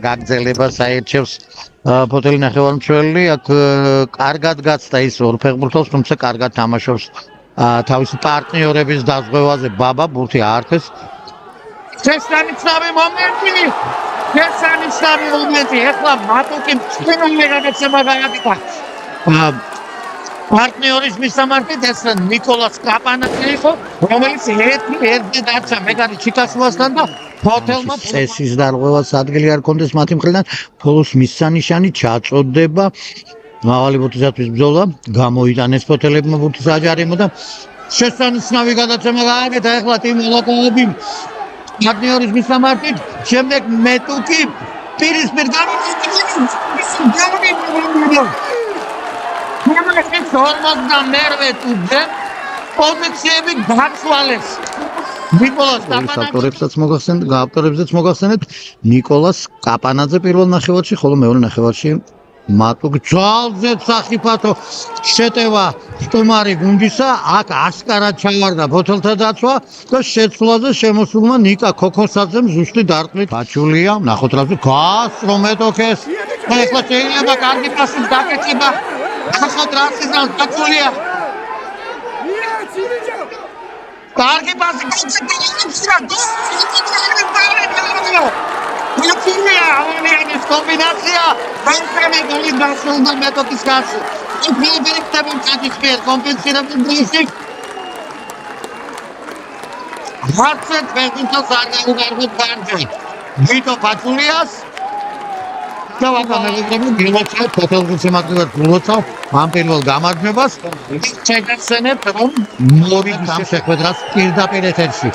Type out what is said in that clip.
გაგრძელება საერთოდ ფოთელი ნახევარმცველი აქ კარგად გაცდა ის ორ ფეხბურთელს, თუმცა კარგად თამაშობს თავისი პარტნიორების დაზღვევაზე ბაბა ბურთი აართეს. შესანიშნავი მომენტი, ეხლა მატუკი მწვერვალზე გადაცემა გააკეთა. პარტნიორის მისამართით ეს ნიკოლას კაპანაძე იყო, რომელიც ერთი დარჩა მეგარი ჩიკასუასთან და ფოთელმა წესის დარღვევას ადგილი არ კონდეს მათი მხრიდან. ფოლოს მისანიშანი ჩაწოდება მაღალი ბურთისათვის ბრძოლა, გამოიტანეს ფოთელებმა ბურთის აჯარიმო და შესანიშნავი გადაცემა გააკეთა ეხლა ტიმ ლოკომოტივი პარტნიორის მისამართით. შემდეგ მეტუკი პირისპირ პოზიციები გაცვალეს. ავტორებსაც მოგახსენეთ ნიკოლას კაპანაძე პირველ ნახევარში, ხოლო მეორე ნახევარში მატუკი ძალზე სახიფათო შეტევა სტუმარი გუნდისა. აქ ასკარად ჩავარდა ფოთელთა დაცვა და შეცვლაზე შემოსულმა ნიკა ქოქოსაძემ ზუსტი დარტყმით გაჩულია. ნახოთ რა გასწრო მეტოქეს. ეხლა შეიძლება კარგი პასის დაკეთება. ნახოთ რა სიზანს გაჩულია. კარგი პასი Italia kombinacja Benjamin goli dasıldı metodis karşı. İkiye birlikte bir kaçışmaya kompensiyonun değişik. Hartset Benjamin'to zaten ugargut karşı. Vito Pachulias. Davakamelekremin Biloçay Potelgutsi Makliver Kuloçav Ampirvel Gamarjmebas. Çekersenet Mori Tam Şekvedras İrda Pereterşi.